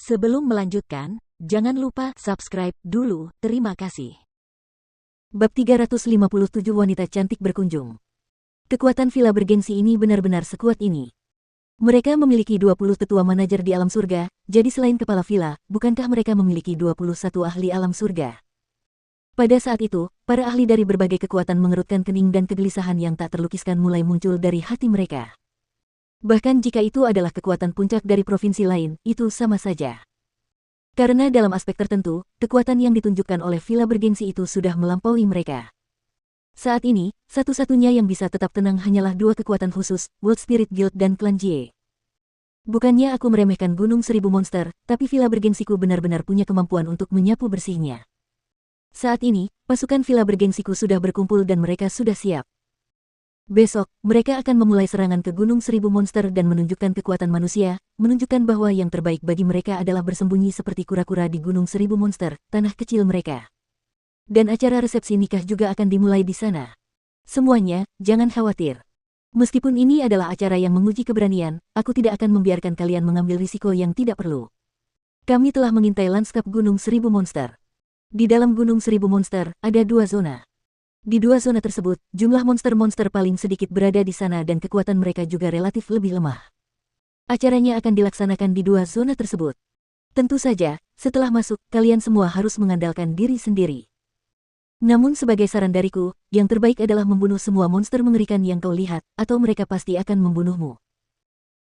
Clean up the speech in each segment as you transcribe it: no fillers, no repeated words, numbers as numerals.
Sebelum melanjutkan, jangan lupa subscribe dulu, terima kasih. Bab 357 Wanita Cantik Berkunjung. Kekuatan villa bergengsi ini benar-benar sekuat ini. Mereka memiliki 20 tetua manajer di alam surga, jadi selain kepala villa, bukankah mereka memiliki 21 ahli alam surga? Pada saat itu, para ahli dari berbagai kekuatan mengerutkan kening dan kegelisahan yang tak terlukiskan mulai muncul dari hati mereka. Bahkan jika itu adalah kekuatan puncak dari provinsi lain, itu sama saja. Karena dalam aspek tertentu, kekuatan yang ditunjukkan oleh villa bergengsi itu sudah melampaui mereka. Saat ini, satu-satunya yang bisa tetap tenang hanyalah dua kekuatan khusus, World Spirit Guild dan Klan Jie. Bukannya aku meremehkan Gunung Seribu Monster, tapi villa bergengsiku benar-benar punya kemampuan untuk menyapu bersihnya. Saat ini, pasukan villa bergengsiku sudah berkumpul dan mereka sudah siap. Besok, mereka akan memulai serangan ke Gunung Seribu Monster dan menunjukkan kekuatan manusia, menunjukkan bahwa yang terbaik bagi mereka adalah bersembunyi seperti kura-kura di Gunung Seribu Monster, tanah kecil mereka. Dan acara resepsi nikah juga akan dimulai di sana. Semuanya, jangan khawatir. Meskipun ini adalah acara yang menguji keberanian, aku tidak akan membiarkan kalian mengambil risiko yang tidak perlu. Kami telah mengintai lanskap Gunung Seribu Monster. Di dalam Gunung Seribu Monster, ada dua zona. Di dua zona tersebut, jumlah monster-monster paling sedikit berada di sana dan kekuatan mereka juga relatif lebih lemah. Acaranya akan dilaksanakan di dua zona tersebut. Tentu saja, setelah masuk, kalian semua harus mengandalkan diri sendiri. Namun sebagai saran dariku, yang terbaik adalah membunuh semua monster mengerikan yang kau lihat, atau mereka pasti akan membunuhmu.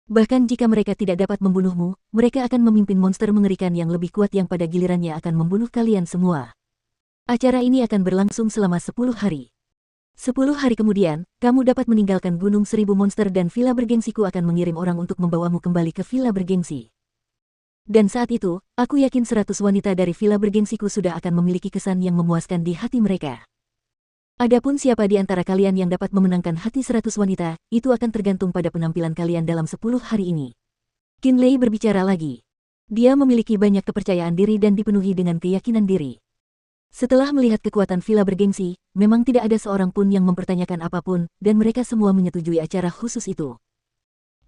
Bahkan jika mereka tidak dapat membunuhmu, mereka akan memimpin monster mengerikan yang lebih kuat yang pada gilirannya akan membunuh kalian semua. Acara ini akan berlangsung selama 10 hari. 10 hari kemudian, kamu dapat meninggalkan Gunung Seribu Monster dan villa bergengsiku akan mengirim orang untuk membawamu kembali ke villa bergengsi. Dan saat itu, aku yakin 100 wanita dari villa bergengsiku sudah akan memiliki kesan yang memuaskan di hati mereka. Adapun siapa di antara kalian yang dapat memenangkan hati 100 wanita, itu akan tergantung pada penampilan kalian dalam 10 hari ini. Qin Lei berbicara lagi. Dia memiliki banyak kepercayaan diri dan dipenuhi dengan keyakinan diri. Setelah melihat kekuatan villa bergengsi, memang tidak ada seorang pun yang mempertanyakan apapun, dan mereka semua menyetujui acara khusus itu.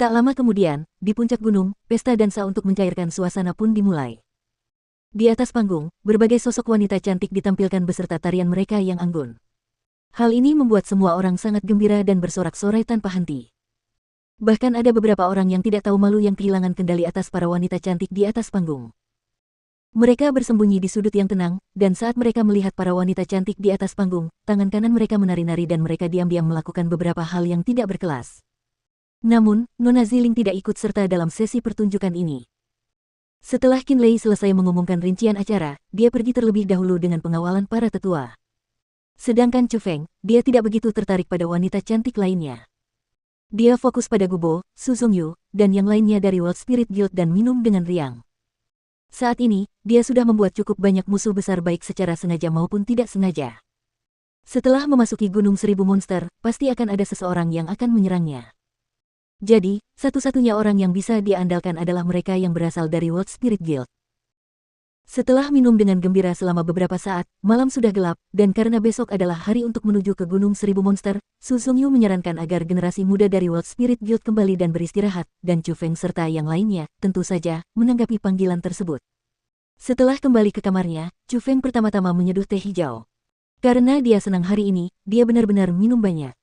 Tak lama kemudian, di puncak gunung, pesta dansa untuk mencairkan suasana pun dimulai. Di atas panggung, berbagai sosok wanita cantik ditampilkan beserta tarian mereka yang anggun. Hal ini membuat semua orang sangat gembira dan bersorak-sorai tanpa henti. Bahkan ada beberapa orang yang tidak tahu malu yang kehilangan kendali atas para wanita cantik di atas panggung. Mereka bersembunyi di sudut yang tenang, dan saat mereka melihat para wanita cantik di atas panggung, tangan kanan mereka menari-nari dan mereka diam-diam melakukan beberapa hal yang tidak berkelas. Namun, Nona Ziling tidak ikut serta dalam sesi pertunjukan ini. Setelah Qin Lei selesai mengumumkan rincian acara, dia pergi terlebih dahulu dengan pengawalan para tetua. Sedangkan Chu Feng, dia tidak begitu tertarik pada wanita cantik lainnya. Dia fokus pada Gubo, Su Zongyu, dan yang lainnya dari World Spirit Guild dan minum dengan riang. Saat ini, dia sudah membuat cukup banyak musuh besar baik secara sengaja maupun tidak sengaja. Setelah memasuki Gunung Seribu Monster, pasti akan ada seseorang yang akan menyerangnya. Jadi, satu-satunya orang yang bisa dia andalkan adalah mereka yang berasal dari World Spirit Guild. Setelah minum dengan gembira selama beberapa saat, malam sudah gelap, dan karena besok adalah hari untuk menuju ke Gunung Seribu Monster, Su Zongyu menyarankan agar generasi muda dari World Spirit Guild kembali dan beristirahat, dan Chu Feng serta yang lainnya, tentu saja, menanggapi panggilan tersebut. Setelah kembali ke kamarnya, Chu Feng pertama-tama menyeduh teh hijau. Karena dia senang hari ini, dia benar-benar minum banyak.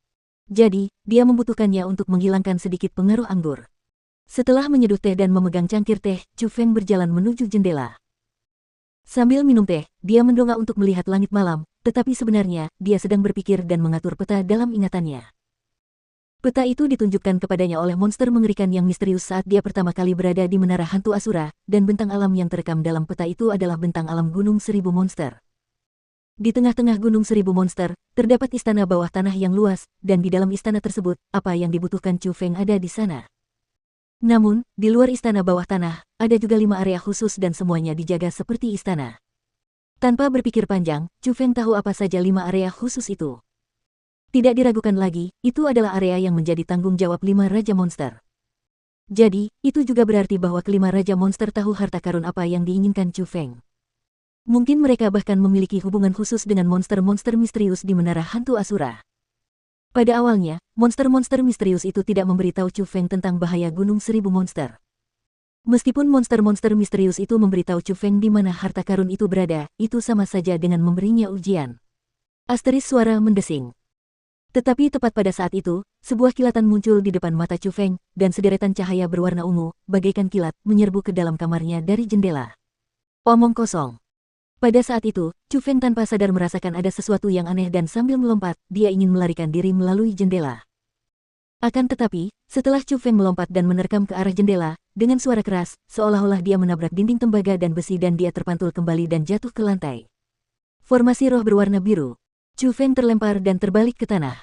Jadi, dia membutuhkannya untuk menghilangkan sedikit pengaruh anggur. Setelah menyeduh teh dan memegang cangkir teh, Chu Feng berjalan menuju jendela. Sambil minum teh, dia mendongak untuk melihat langit malam, tetapi sebenarnya, dia sedang berpikir dan mengatur peta dalam ingatannya. Peta itu ditunjukkan kepadanya oleh monster mengerikan yang misterius saat dia pertama kali berada di Menara Hantu Asura, dan bentang alam yang terekam dalam peta itu adalah bentang alam Gunung Seribu Monster. Di tengah-tengah Gunung Seribu Monster, terdapat istana bawah tanah yang luas, dan di dalam istana tersebut, apa yang dibutuhkan Chu Feng ada di sana. Namun, di luar istana bawah tanah, ada juga 5 area khusus dan semuanya dijaga seperti istana. Tanpa berpikir panjang, Chu Feng tahu apa saja 5 area khusus itu. Tidak diragukan lagi, itu adalah area yang menjadi tanggung jawab 5 Raja Monster. Jadi, itu juga berarti bahwa kelima Raja Monster tahu harta karun apa yang diinginkan Chu Feng. Mungkin mereka bahkan memiliki hubungan khusus dengan monster-monster misterius di Menara Hantu Asura. Pada awalnya, monster-monster misterius itu tidak memberitahu Chu Feng tentang bahaya Gunung Seribu Monster. Meskipun monster-monster misterius itu memberitahu Chu Feng di mana harta karun itu berada, itu sama saja dengan memberinya ujian. Asteris suara mendesing. Tetapi tepat pada saat itu, sebuah kilatan muncul di depan mata Chu Feng, dan sederetan cahaya berwarna ungu, bagaikan kilat, menyerbu ke dalam kamarnya dari jendela. Omong kosong. Pada saat itu, Chu Feng tanpa sadar merasakan ada sesuatu yang aneh dan sambil melompat, dia ingin melarikan diri melalui jendela. Akan tetapi, setelah Chu Feng melompat dan menerkam ke arah jendela, dengan suara keras, seolah-olah dia menabrak dinding tembaga dan besi dan dia terpantul kembali dan jatuh ke lantai. Formasi roh berwarna biru. Chu Feng terlempar dan terbalik ke tanah.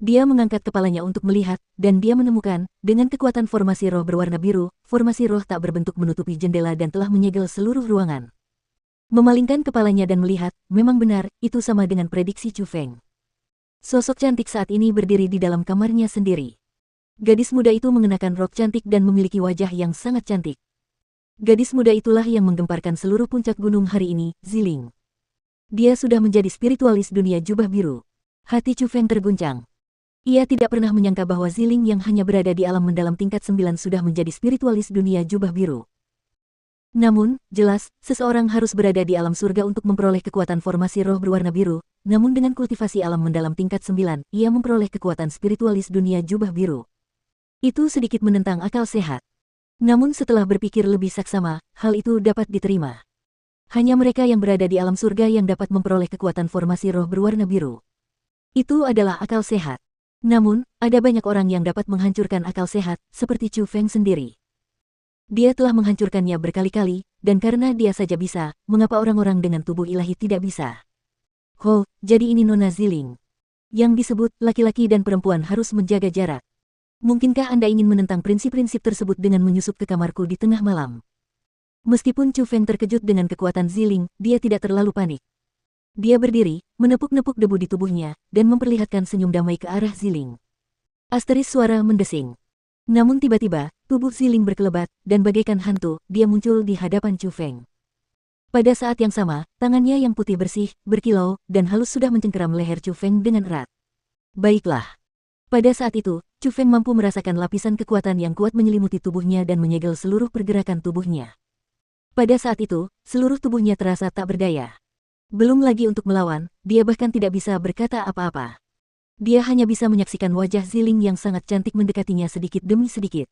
Dia mengangkat kepalanya untuk melihat, dan dia menemukan, dengan kekuatan formasi roh berwarna biru, formasi roh tak berbentuk menutupi jendela dan telah menyegel seluruh ruangan. Memalingkan kepalanya dan melihat, memang benar, itu sama dengan prediksi Chu Feng. Sosok cantik saat ini berdiri di dalam kamarnya sendiri. Gadis muda itu mengenakan rok cantik dan memiliki wajah yang sangat cantik. Gadis muda itulah yang menggemparkan seluruh puncak gunung hari ini, Ziling. Dia sudah menjadi spiritualis dunia jubah biru. Hati Chu Feng terguncang. Ia tidak pernah menyangka bahwa Ziling yang hanya berada di alam mendalam tingkat 9 sudah menjadi spiritualis dunia jubah biru. Namun, jelas, seseorang harus berada di alam surga untuk memperoleh kekuatan formasi roh berwarna biru, namun dengan kultivasi alam mendalam tingkat 9, ia memperoleh kekuatan spiritualis dunia jubah biru. Itu sedikit menentang akal sehat. Namun setelah berpikir lebih saksama, hal itu dapat diterima. Hanya mereka yang berada di alam surga yang dapat memperoleh kekuatan formasi roh berwarna biru. Itu adalah akal sehat. Namun, ada banyak orang yang dapat menghancurkan akal sehat, seperti Chu Feng sendiri. Dia telah menghancurkannya berkali-kali, dan karena dia saja bisa, mengapa orang-orang dengan tubuh ilahi tidak bisa? Oh, jadi ini Nona Ziling. Yang disebut, laki-laki dan perempuan harus menjaga jarak. Mungkinkah Anda ingin menentang prinsip-prinsip tersebut dengan menyusup ke kamarku di tengah malam? Meskipun Chu Feng terkejut dengan kekuatan Ziling, dia tidak terlalu panik. Dia berdiri, menepuk-nepuk debu di tubuhnya, dan memperlihatkan senyum damai ke arah Ziling. Asteris suara mendesing. Namun tiba-tiba, tubuh Ziling berkelebat, dan bagaikan hantu, dia muncul di hadapan Chu Feng. Pada saat yang sama, tangannya yang putih bersih, berkilau, dan halus sudah mencengkeram leher Chu Feng dengan erat. Baiklah. Pada saat itu, Chu Feng mampu merasakan lapisan kekuatan yang kuat menyelimuti tubuhnya dan menyegel seluruh pergerakan tubuhnya. Pada saat itu, seluruh tubuhnya terasa tak berdaya. Belum lagi untuk melawan, dia bahkan tidak bisa berkata apa-apa. Dia hanya bisa menyaksikan wajah Ziling yang sangat cantik mendekatinya sedikit demi sedikit.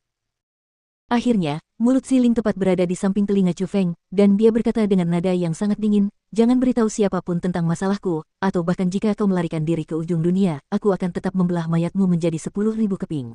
Akhirnya, mulut Ziling tepat berada di samping telinga Chu Feng, dan dia berkata dengan nada yang sangat dingin, "Jangan beritahu siapapun tentang masalahku, atau bahkan jika kau melarikan diri ke ujung dunia, aku akan tetap membelah mayatmu menjadi 10.000 keping."